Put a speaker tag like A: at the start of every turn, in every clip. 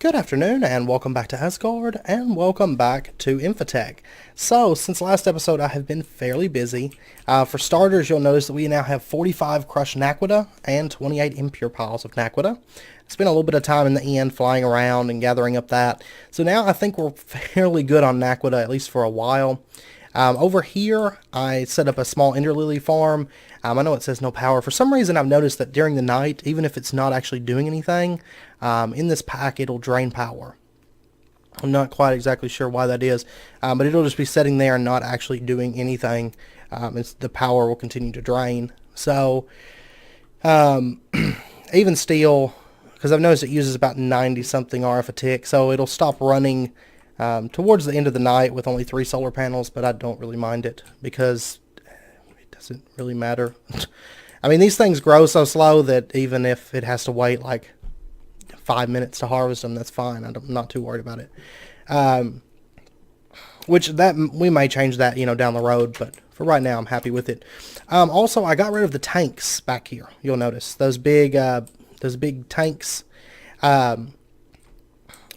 A: Good afternoon and welcome back to Asgaard and welcome back to Infitech. So, since last episode I have been fairly busy. For starters, you'll notice that we now have 45 crushed naquita and 28 impure piles of naquita. Spent a little bit of time in the end flying around and gathering up that. So now I think we're fairly good on naquita, at least for a while. Over here, I set up a small Interlude Farm. I know it says no power. For some reason, I've noticed that during the night, even if it's not actually doing anything, in this pack, it'll drain power. I'm not quite exactly sure why that is, but it'll just be sitting there and not actually doing anything. The power will continue to drain. So, even still, because I've noticed it uses about 90-something RF a tick, so it'll stop running towards the end of the night with only 3 solar panels, but I don't really mind it because it doesn't really matter. I mean, these things grow so slow that even if it has to wait like 5 minutes to harvest them, that's fine. I'm not too worried about it. We may change that, down the road, but for right now, I'm happy with it. Also, I got rid of the tanks back here. You'll notice those big tanks.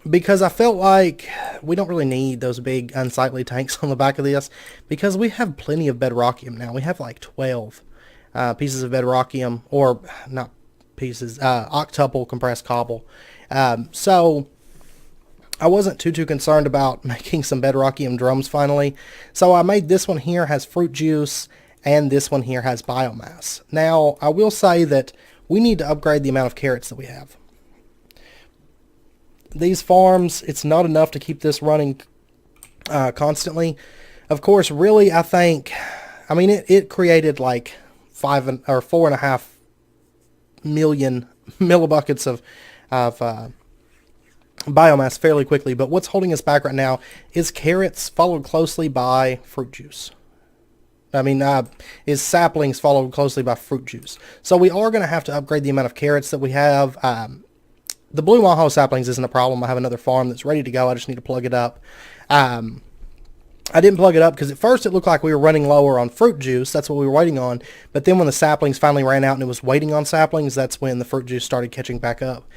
A: Because I felt like we don't really need those big unsightly tanks on the back of this, because we have plenty of bedrockium now. We have like 12 pieces of bedrockium, or not pieces, octuple compressed cobble. So I wasn't too concerned about making some bedrockium drums finally. So I made this one here has fruit juice, and this one here has biomass. Now, I will say that we need to upgrade the amount of carrots that we have. These farms, it's not enough to keep this running constantly. Of course, really, I mean, it created like 4.5 million millibuckets of biomass fairly quickly. But what's holding us back right now is carrots, followed closely by fruit juice. I mean, is saplings followed closely by fruit juice. So we are going to have to upgrade the amount of carrots that we have. The blue Maho saplings isn't a problem. I have another farm that's ready to go. I just need to plug it up. I didn't plug it up because at first it looked like we were running lower on fruit juice. That's what we were waiting on. But then when the saplings finally ran out and it was waiting on saplings, that's when the fruit juice started catching back up.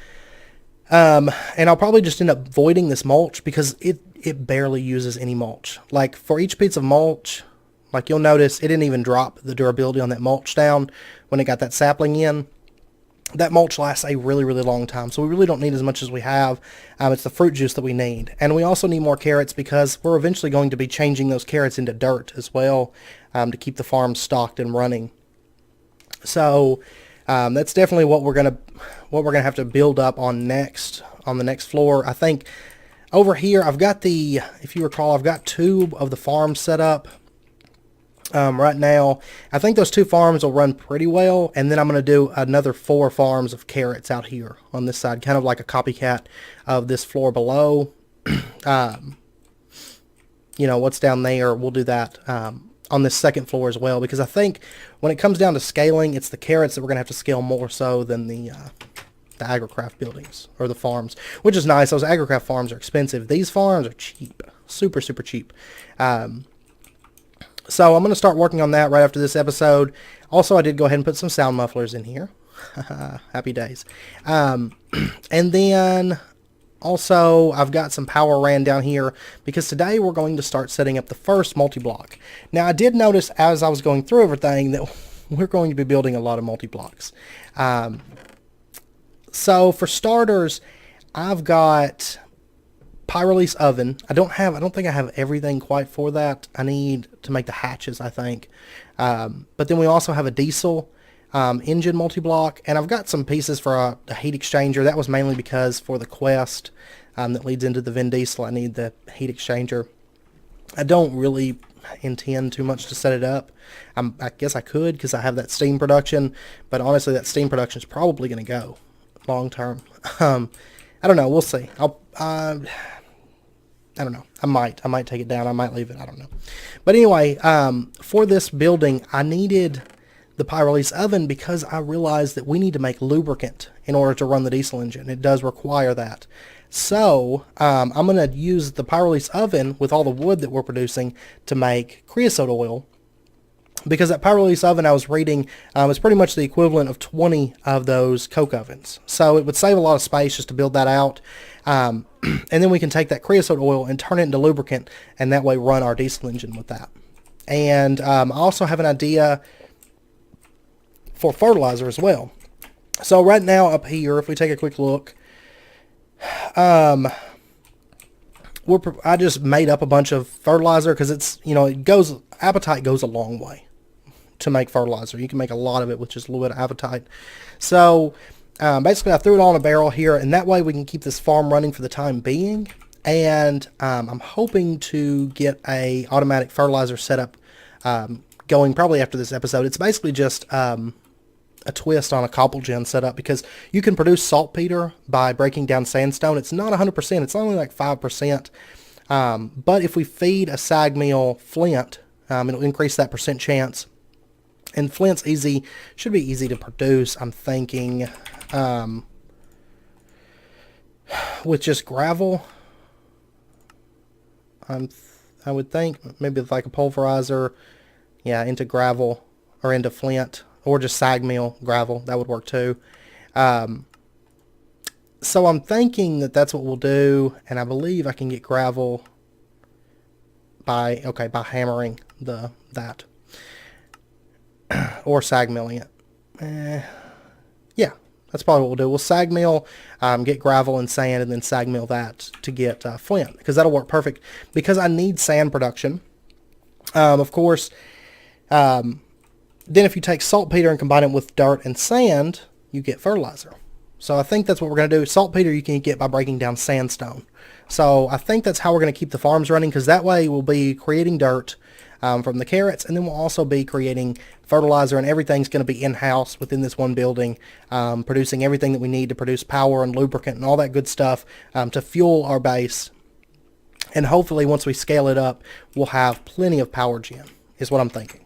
A: And I'll probably just end up voiding this mulch because it barely uses any mulch. Like for each piece of mulch, like you'll notice, it didn't even drop the durability on that mulch down when it got that sapling in. That mulch lasts a really long time, so we really don't need as much as we have. It's the fruit juice that we need. And we also need more carrots because we're eventually going to be changing those carrots into dirt as well, to keep the farm stocked and running. So that's definitely what we're gonna have to build up on the next floor. I think over here I've got if you recall, I've got 2 of the farms set up. Right now, I think those 2 farms will run pretty well, and then I'm going to do another 4 farms of carrots out here on this side, kind of like a copycat of this floor below. What's down there, we'll do that on this second floor as well, because I think when it comes down to scaling, it's the carrots that we're going to have to scale more so than the agricraft buildings, or the farms, which is nice. Those agricraft farms are expensive. These farms are cheap, super cheap. So I'm going to start working on that right after this episode. Also, I did go ahead and put some sound mufflers in here. Happy days. And then also I've got some power ran down here because today we're going to start setting up the first multi-block. Now, I did notice as I was going through everything that we're going to be building a lot of multi-blocks. So for starters, I've got Pyrolyse Oven. I don't think I have everything quite for that. I need to make the hatches, I think. But then we also have a diesel engine multi-block, and I've got some pieces for a heat exchanger. That was mainly because for the quest that leads into the Vin Diesel, I need the heat exchanger. I don't really intend too much to set it up. I guess I could because I have that steam production, but honestly, that steam production is probably going to go long term. I don't know. We'll see. I don't know. I might take it down. I might leave it. I don't know. But anyway, for this building, I needed the Pyrolyse Oven because I realized that we need to make lubricant in order to run the diesel engine. It does require that. So I'm going to use the Pyrolyse Oven with all the wood that we're producing to make creosote oil because that Pyrolyse oven I was reading is pretty much the equivalent of 20 of those coke ovens. So it would save a lot of space just to build that out. And then we can take that creosote oil and turn it into lubricant, and that way run our diesel engine with that. And I also have an idea for fertilizer as well. So right now up here, if we take a quick look, I just made up a bunch of fertilizer because it's, apatite goes a long way to make fertilizer. You can make a lot of it with just a little bit of apatite. So basically I threw it all in a barrel here, and that way we can keep this farm running for the time being. And I'm hoping to get a automatic fertilizer setup going probably after this episode. It's basically just a twist on a cobblegen setup, because you can produce saltpeter by breaking down sandstone. It's not 100%, it's only like 5%. But if we feed a sag mill flint, it'll increase that percent chance. And flint's should be easy to produce, I'm thinking, with just gravel. I would think maybe like a pulverizer, into gravel or into flint, or just sag mill gravel. That would work too. So I'm thinking that that's what we'll do, and I believe I can get gravel by hammering that or sag milling it. Yeah, that's probably what we'll do. We'll sag mill, get gravel and sand, and then sag mill that to get flint, because that'll work perfect. Because I need sand production. Of course, then if you take saltpeter and combine it with dirt and sand, you get fertilizer. So I think that's what we're going to do. Saltpeter you can get by breaking down sandstone. So I think that's how we're going to keep the farms running, because that way we'll be creating dirt from the carrots, and then we'll also be creating fertilizer, and everything's going to be in-house within this one building, producing everything that we need to produce power and lubricant and all that good stuff to fuel our base. And hopefully once we scale it up, we'll have plenty of power gen, is what I'm thinking.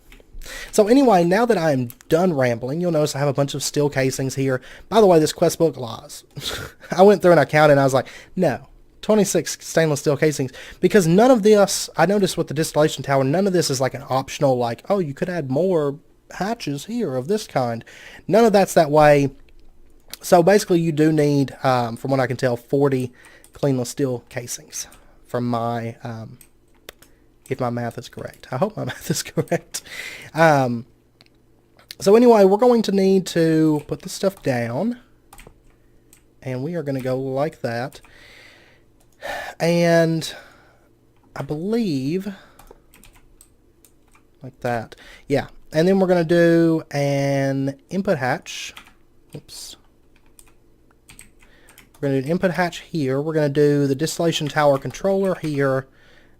A: So anyway, now that I'm done rambling, you'll notice I have a bunch of steel casings here. By the way, this quest book lies. I went through and I counted, and I was like, no, 26 stainless steel casings, because none of this, I noticed with the Distillation Tower, none of this is like an optional, like, oh, you could add more hatches here of this kind. None of that's that way. So basically you do need, from what I can tell, 40 cleanless steel casings from my... if my math is correct. I hope my math is correct. So anyway, we're going to need to put this stuff down. And we are going to go like that. And I believe like that. Yeah. And then we're going to do an input hatch. Oops. We're going to do an input hatch here. We're going to do the Distillation Tower controller here.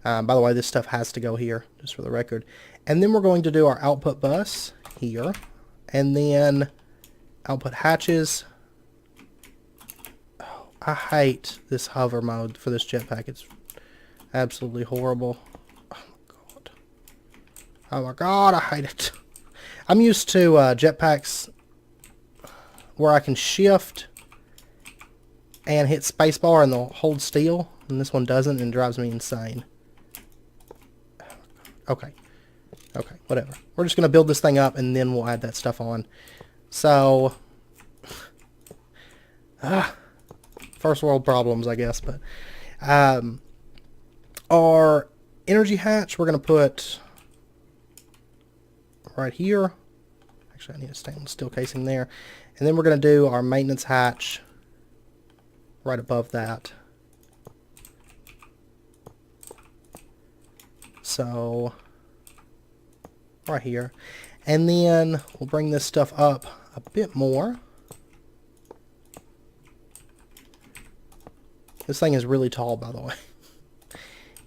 A: By the way, this stuff has to go here, just for the record. And then we're going to do our output bus here. And then output hatches. Oh, I hate this hover mode for this jetpack. It's absolutely horrible. Oh my god. Oh my god, I hate it. I'm used to jetpacks where I can shift and hit spacebar and they'll hold still. And this one doesn't, and it drives me insane. Okay, whatever. We're just going to build this thing up, and then we'll add that stuff on. So, first world problems, I guess. But our energy hatch, we're going to put right here. Actually, I need a stainless steel casing there. And then we're going to do our maintenance hatch right above that. So, right here. And then we'll bring this stuff up a bit more. This thing is really tall, by the way,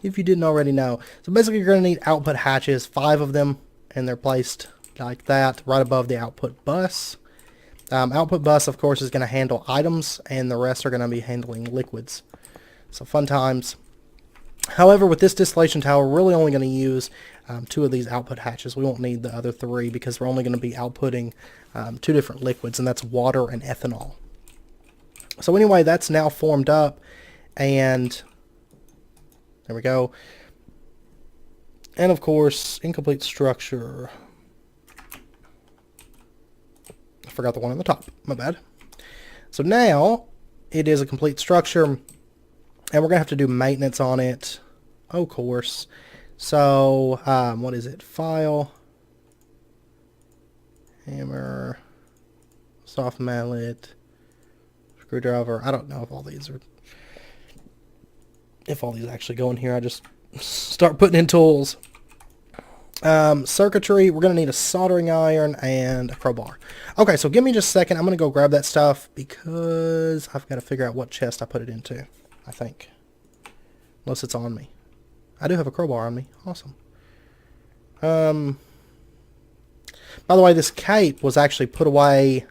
A: if you didn't already know. So basically you're going to need output hatches, 5 of them, and they're placed like that, right above the output bus. Output bus, of course, is going to handle items, and the rest are going to be handling liquids. So fun times. However, with this Distillation Tower, we're really only going to use 2 of these output hatches. We won't need the other 3 because we're only going to be outputting 2 different liquids, and that's water and ethanol. So anyway, that's now formed up, and there we go. And of course, incomplete structure. forgot the one on the top. My bad. So now it is a complete structure, and we're going to have to do maintenance on it, of course. So, what is it? File, hammer, soft mallet, screwdriver. I don't know if all these actually go in here. I just start putting in tools. Circuitry, we're going to need a soldering iron and a crowbar. Okay, so give me just a second. I'm going to go grab that stuff because I've got to figure out what chest I put it into, I think. Unless it's on me. I do have a crowbar on me. Awesome. By the way, this cape was actually put away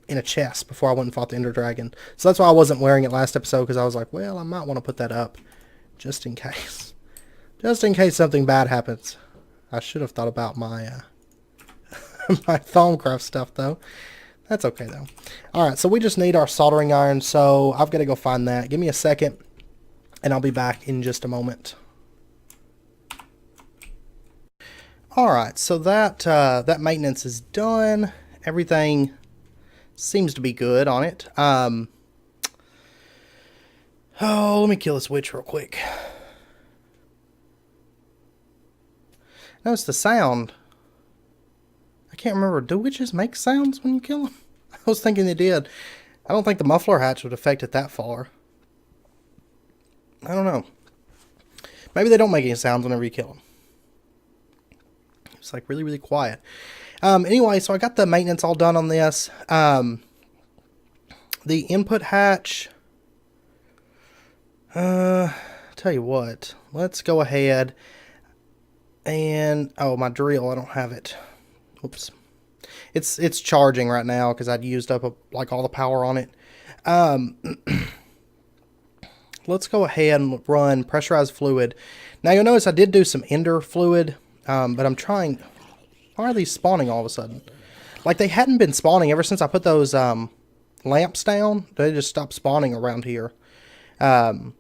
A: in a chest before I went and fought the Ender Dragon. So that's why I wasn't wearing it last episode, because I was like, well, I might want to put that up just in case. Just in case something bad happens. I should have thought about my my Thaumcraft stuff, though. That's okay, though. Alright, so we just need our soldering iron, so I've got to go find that. Give me a second, and I'll be back in just a moment. Alright, so that maintenance is done. Everything seems to be good on it. Oh, let me kill this witch real quick. Notice the sound. I can't remember. Do witches make sounds when you kill them? I was thinking they did. I don't think the muffler hatch would affect it that far. I don't know. Maybe they don't make any sounds whenever you kill them. It's like really, really quiet. Anyway, so I got the maintenance all done on this. The input hatch. Tell you what. Let's go ahead. And, oh, my drill, I don't have it. Oops. It's charging right now because I'd used up like all the power on it. Let's go ahead and run pressurized fluid. Now you'll notice I did do some ender fluid, but I'm trying. Why are these spawning all of a sudden? Like they hadn't been spawning ever since I put those lamps down. They just stopped spawning around here. So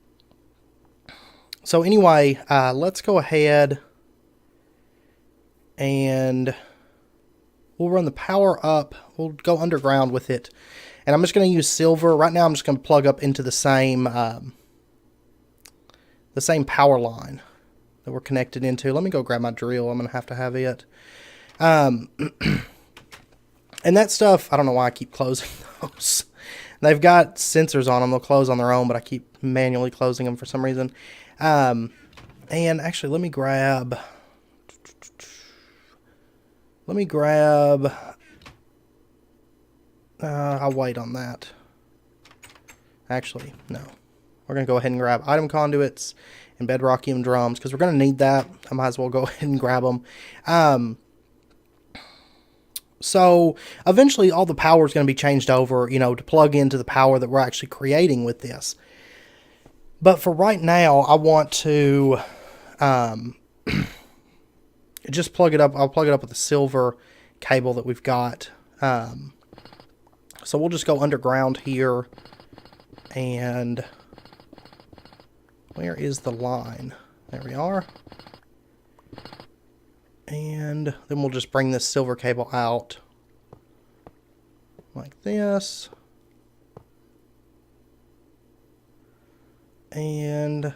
A: anyway, let's go ahead and we'll run the power up. We'll go underground with it. And I'm just going to use silver. Right now I'm just going to plug up into the same power line that we're connected into. Let me go grab my drill. I'm going to have it. And that stuff, I don't know why I keep closing those. They've got sensors on them. They'll close on their own, but I keep manually closing them for some reason. And actually, let me grab... I'll wait on that. Actually, no. We're going to go ahead and grab item conduits and bedrockium drums because we're going to need that. I might as well go ahead and grab them. So eventually all the power is going to be changed over, you know, to plug into the power that we're actually creating with this. But for right now, I want to just plug it up. I'll plug it up with the silver cable that we've got. So we'll just go underground here. And where is the line? There we are. And then we'll just bring this silver cable out like this. And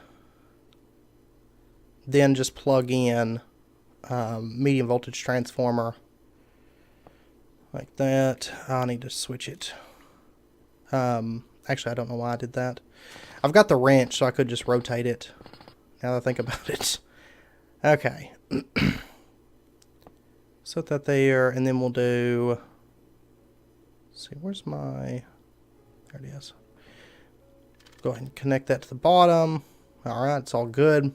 A: then just plug in medium voltage transformer like that. I need to switch it. Actually, I don't know why I did that. I've got the wrench, so I could just rotate it now that I think about it. Okay. Set that there, and then we'll do... Let's see, where's my... There it is. Go ahead and connect that to the bottom. Alright, it's all good.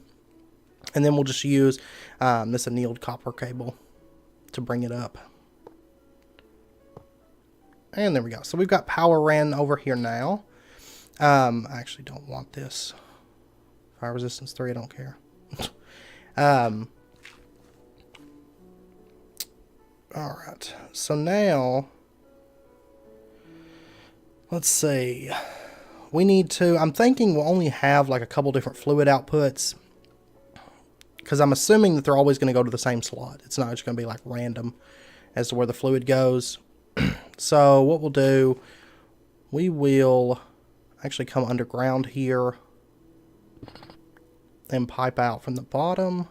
A: And then we'll just use this annealed copper cable to bring it up. And there we go. So we've got power ran over here now. I actually don't want this. Fire resistance 3, I don't care. Alright, so now, let's see. We need to, I'm thinking we'll only have like a couple different fluid outputs. Because I'm assuming that they're always going to go to the same slot. It's not just going to be like random as to where the fluid goes. So what we'll do, we will actually come underground here and pipe out from the bottom.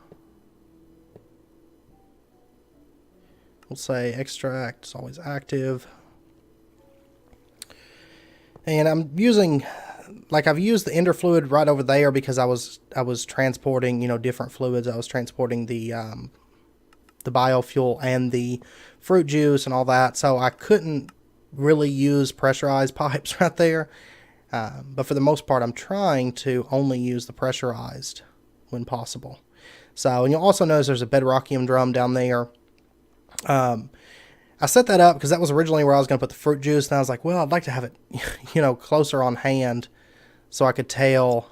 A: We'll say extract is always active. And I'm using, like, I've used the ender fluid right over there because I was transporting, you know, different fluids. I was transporting the biofuel and the fruit juice and all that, so I couldn't really use pressurized pipes right there. But for the most part, I'm trying to only use the pressurized when possible. So, and you'll also notice there's a bedrockium drum down there. I set that up because that was originally where I was going to put the fruit juice, and I was like, well, I'd like to have it, you know, closer on hand so I could tell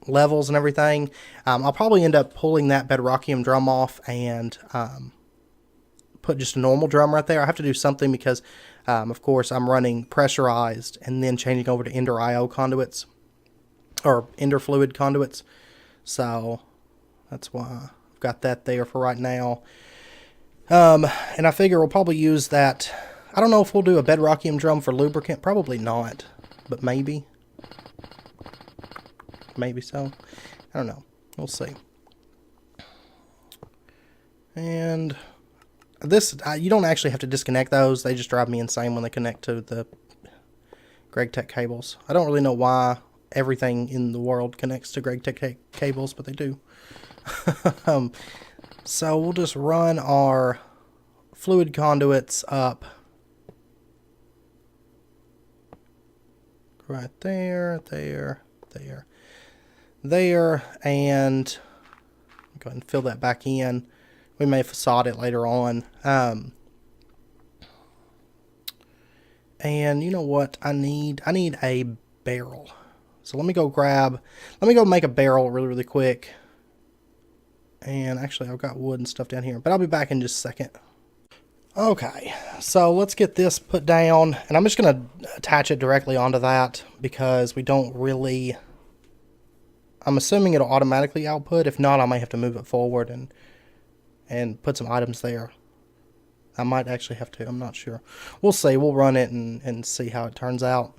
A: levels and everything. I'll probably end up pulling that bedrockium drum off and put just a normal drum right there. I have to do something because, of course, I'm running pressurized and then changing over to Ender IO conduits, or Ender fluid conduits. So that's why I've got that there for right now. And I figure we'll probably use that. I don't know if we'll do a bedrockium drum for lubricant. Probably not, but maybe. Maybe so. I don't know. We'll see. And this, you don't actually have to disconnect those. They just drive me insane when they connect to the GregTech cables. I don't really know why everything in the world connects to GregTech cables, but they do. So we'll just run our fluid conduits up right there, there, and go ahead and fill that back in. We may facade it later on. And you know what I need? I need a barrel. So let me go make a barrel really quick. And actually, I've got wood and stuff down here, but I'll be back in just a second. Okay, so let's get this put down, and I'm just going to attach it directly onto that because we don't really... I'm assuming it'll automatically output. If not, I might have to move it forward and put some items there. I might actually have to. I'm not sure. We'll see. We'll run it and see how it turns out.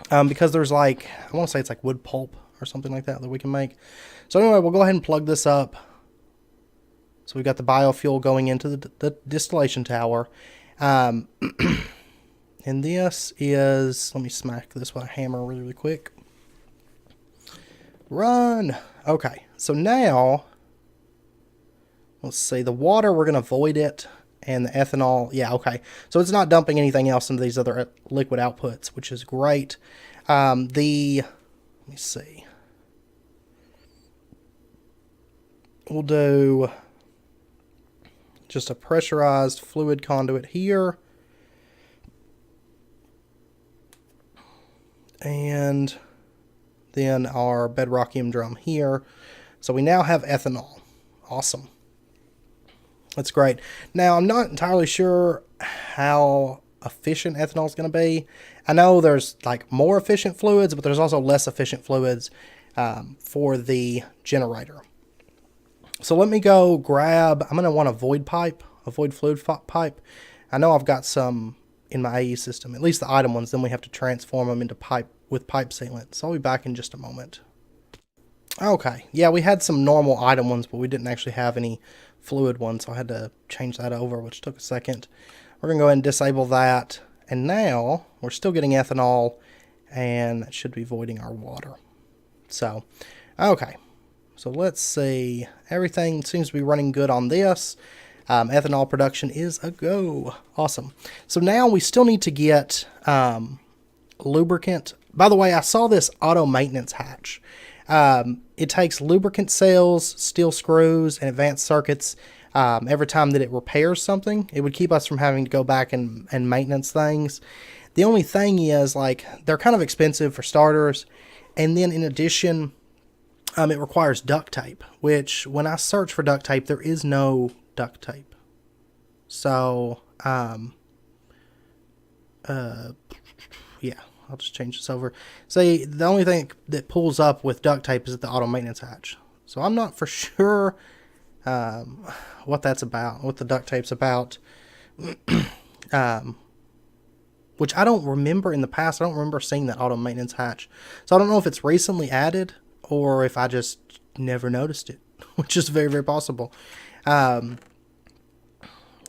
A: Because there's like, I want to say it's like wood pulp or something like that we can make. So anyway, we'll go ahead and plug this up. So we've got the biofuel going into the distillation tower. And this is, let me smack this with a hammer really quick. Run! Okay, so now, let's see, the water, we're going to void it, and the ethanol, yeah, okay. So it's not dumping anything else into these other liquid outputs, which is great. Let me see. We'll do just a pressurized fluid conduit here. And then our bedrockium drum here. So we now have ethanol. Awesome. That's great. Now, I'm not entirely sure how efficient ethanol is going to be. I know there's like more efficient fluids, but there's also less efficient fluids for the generator. So let me go grab, I'm going to want a void pipe, a void fluid pipe. I know I've got some in my AE system, at least the item ones, then we have to transform them into pipe with pipe sealant. So I'll be back in just a moment. Okay, yeah, we had some normal item ones, but we didn't actually have any fluid ones, so I had to change that over, which took a second. We're going to go ahead and disable that, and now we're still getting ethanol, and that should be voiding our water. So, okay. So let's see, everything seems to be running good on this. Ethanol production is a go. Awesome. So now we still need to get lubricant. By the way, I saw this auto maintenance hatch. It takes lubricant cells, steel screws, and advanced circuits every time that it repairs something. It would keep us from having to go back and maintenance things. The only thing is, like, they're kind of expensive for starters, and then in addition, it requires duct tape, which when I search for duct tape, there is no duct tape. So, yeah, I'll just change this over. See, the only thing that pulls up with duct tape is at the auto maintenance hatch. So I'm not for sure what that's about, what the duct tape's about. which I don't remember in the past. I don't remember seeing that auto maintenance hatch. So I don't know if it's recently added or if I just never noticed it, which is very, very possible.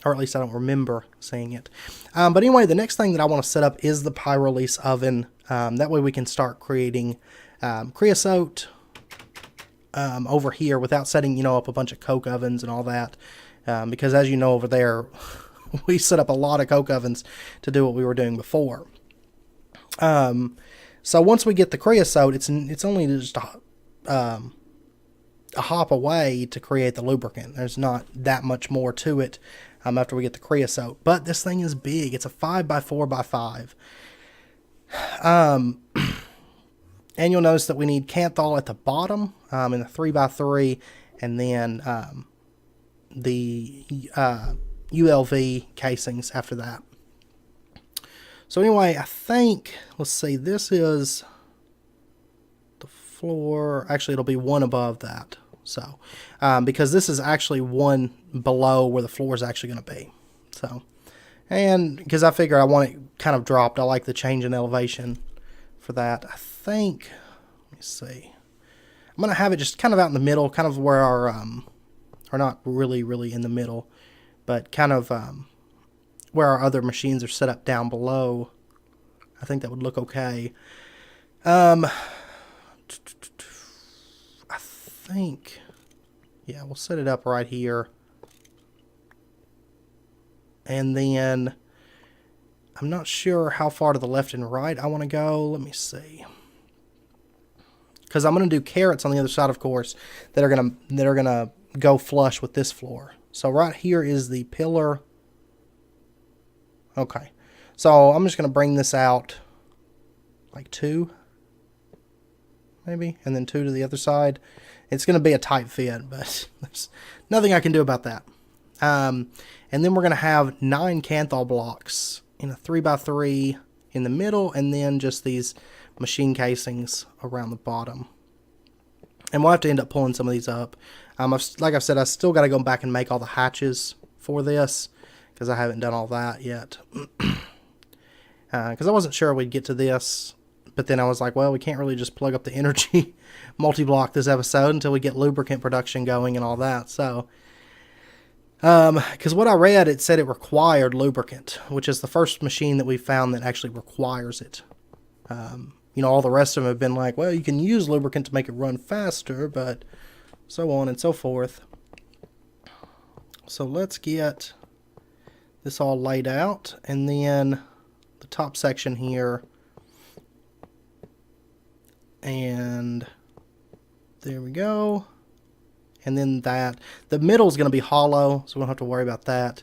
A: Or at least I don't remember seeing it. But anyway, the next thing that I want to set up is the Pyrolyse Oven. That way we can start creating creosote over here without setting, you know, up a bunch of coke ovens and all that. Because as you know, over there, we set up a lot of coke ovens to do what we were doing before. So once we get the creosote, it's only just a hop away to create the lubricant. There's not that much more to it after we get the creosote. But this thing is big. It's a 5x4x5. And you'll notice that we need Kanthal at the bottom in the 3x3, and then the ULV casings after that. So anyway, I think, let's see, this is the floor. Actually, it'll be one above that. So, because this is actually one below where the floor is actually going to be. So, and because I figure I want it kind of dropped, I like the change in elevation for that. I think, let me see, I'm going to have it just kind of out in the middle, kind of where our, or not really, really in the middle, but kind of where our other machines are set up down below. I think that would look okay. I think, yeah, we'll set it up right here. And then I'm not sure how far to the left and right I want to go. Let me see. Because I'm going to do carrots on the other side, of course, that are going to go flush with this floor. So right here is the pillar. Okay. So I'm just going to bring this out like 2, maybe, and then 2 to the other side. It's going to be a tight fit, but there's nothing I can do about that. And then we're going to have 9 Kanthal blocks in a 3x3 in the middle, and then just these machine casings around the bottom. And we'll have to end up pulling some of these up. Like I said, I still got to go back and make all the hatches for this, because I haven't done all that yet. Because I wasn't sure we'd get to this, but then I was like, well, we can't really just plug up the energy multi-block this episode until we get lubricant production going and all that. So, because what I read, it said it required lubricant, which is the first machine that we found that actually requires it. You know, all the rest of them have been like, well, you can use lubricant to make it run faster, but so on and so forth. So let's get this all laid out, and then the top section here, and there we go. And then that, the middle is going to be hollow, so we don't have to worry about that.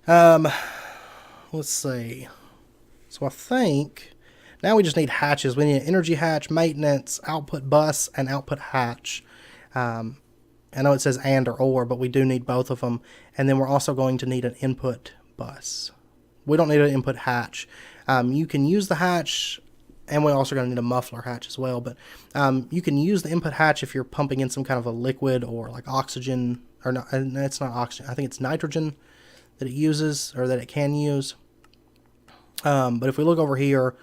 A: Let's see. So I think now we just need hatches. We need an energy hatch, maintenance, output bus, and output hatch. I know it says and or, but we do need both of them. And then we're also going to need an input bus. We don't need an input hatch. You can use the hatch, and we're also going to need a muffler hatch as well. But you can use the input hatch if you're pumping in some kind of a liquid or like oxygen, or not. It's not oxygen. I think it's nitrogen that it uses, or that it can use. But if we look over here,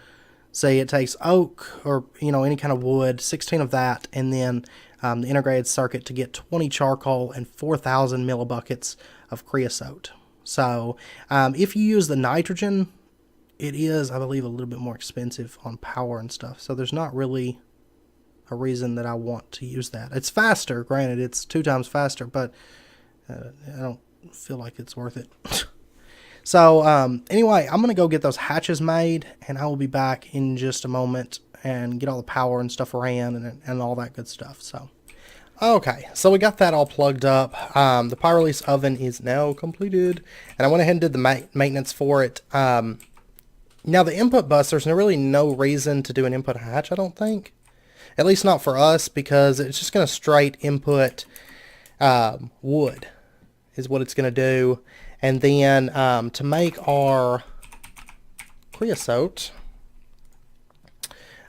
A: say it takes oak or, you know, any kind of wood, 16 of that, and then the integrated circuit to get 20 charcoal and 4,000 millibuckets of creosote. So if you use the nitrogen, it is, I believe, a little bit more expensive on power and stuff. So there's not really a reason that I want to use that. It's faster, granted, it's 2 times faster, but I don't feel like it's worth it. So anyway, I'm going to go get those hatches made, and I will be back in just a moment and get all the power and stuff ran and all that good stuff. So, okay, so we got that all plugged up. The Pyrolyse oven is now completed, and I went ahead and did the maintenance for it. Now the input bus, there's really no reason to do an input hatch, I don't think. At least not for us, because it's just going to straight input wood is what it's going to do. And then to make our creosote,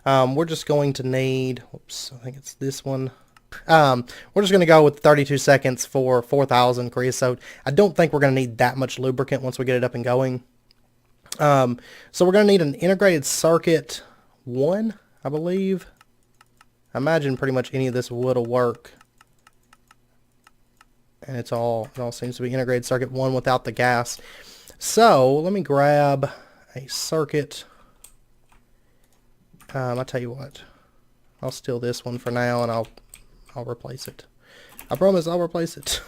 A: we're just going to need, whoops, I think it's this one. We're just going to go with 32 seconds for 4,000 creosote. I don't think we're going to need that much lubricant once we get it up and going. So we're going to need an integrated circuit 1, I believe. I imagine pretty much any of this wood will work. And it all seems to be integrated circuit 1 without the gas. So let me grab a circuit. I'll tell you what. I'll steal this one for now, and I'll replace it. I promise I'll replace it.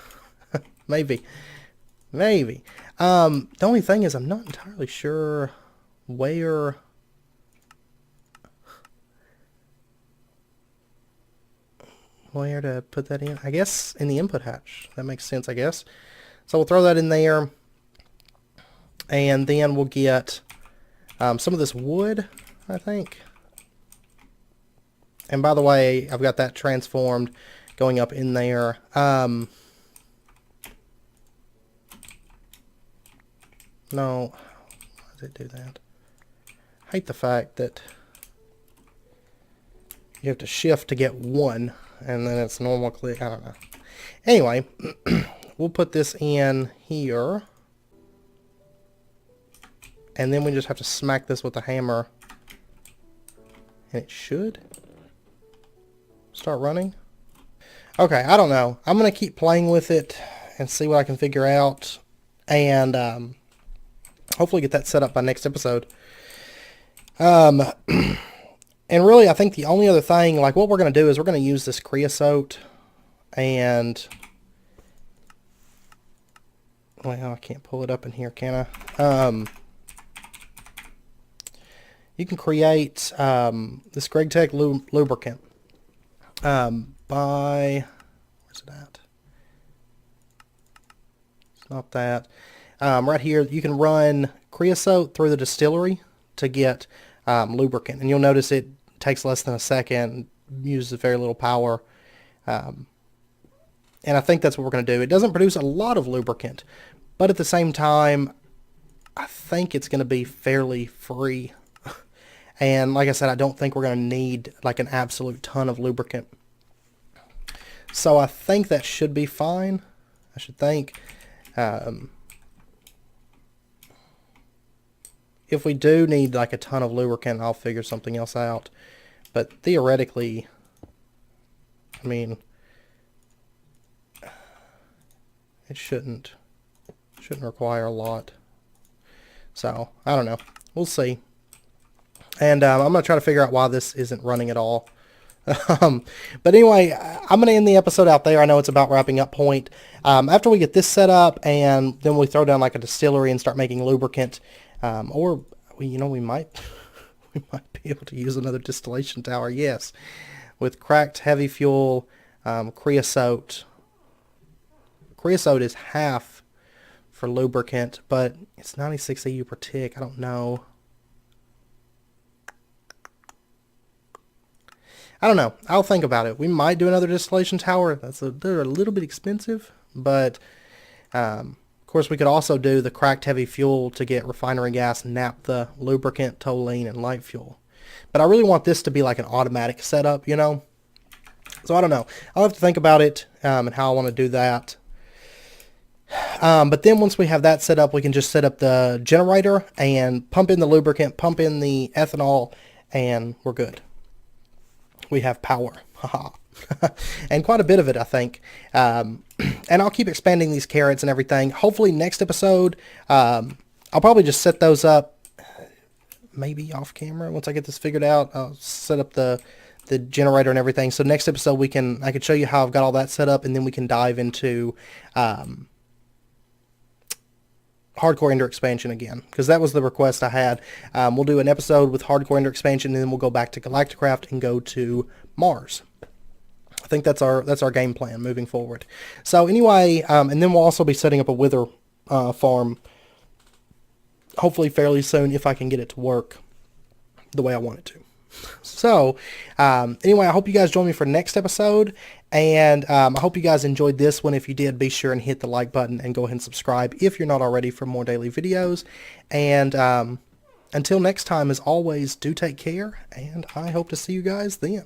A: Maybe. The only thing is I'm not entirely sure where to put that in. I guess in the input hatch. That makes sense, I guess. So we'll throw that in there. And then we'll get some of this wood, I think. And by the way, I've got that transformed going up in there. No. Why does it do that? I hate the fact that you have to shift to get 1, and then it's normal click. I don't know. Anyway, we'll put this in here. And then we just have to smack this with the hammer. And it should start running. Okay, I don't know. I'm going to keep playing with it and see what I can figure out. And hopefully get that set up by next episode. And really, I think the only other thing, like what we're going to do is we're going to use this creosote. And well, I can't pull it up in here, can I? You can create this GregTech lubricant by, where's it at? It's not that. Right here, you can run creosote through the distillery to get lubricant. And you'll notice it takes less than a second, uses very little power. And I think that's what we're going to do. It doesn't produce a lot of lubricant, but at the same time, I think it's going to be fairly free. And like I said, I don't think we're going to need like an absolute ton of lubricant. So I think that should be fine. I should think. If we do need like a ton of lubricant, I'll figure something else out. But theoretically, I mean, it shouldn't require a lot. So I don't know. We'll see. And I'm going to try to figure out why this isn't running at all. But anyway, I'm going to end the episode out there. I know it's about wrapping up point. After we get this set up and then we throw down like a distillery and start making lubricant, or we might be able to use another distillation tower. Yes, with cracked heavy fuel, creosote. Creosote is half for lubricant, but it's 96 EU per tick. I don't know. I don't know. I'll think about it. We might do another distillation tower. They're a little bit expensive, but of course we could also do the cracked heavy fuel to get refinery gas, naphtha, lubricant, toluene, and light fuel. But I really want this to be like an automatic setup, you know? So I don't know. I'll have to think about it and how I want to do that. But then once we have that set up, we can just set up the generator and pump in the lubricant, pump in the ethanol, and we're good. We have power. And quite a bit of it, I think. And I'll keep expanding these carrots and everything. Hopefully next episode, I'll probably just set those up maybe off camera. Once I get this figured out, I'll set up the generator and everything. So next episode I could show you how I've got all that set up, and then we can dive into Hardcore Ender expansion again, because that was the request I had. We'll do an episode with Hardcore Ender expansion, and then we'll go back to Galacticraft and go to Mars. I think that's our game plan moving forward. So anyway, and then we'll also be setting up a wither farm, hopefully fairly soon, if I can get it to work the way I want it to. So anyway, I hope you guys join me for next episode, and I hope you guys enjoyed this one. If you did, be sure and hit the like button and go ahead and subscribe if you're not already for more daily videos. And until next time, as always, do take care, and I hope to see you guys then.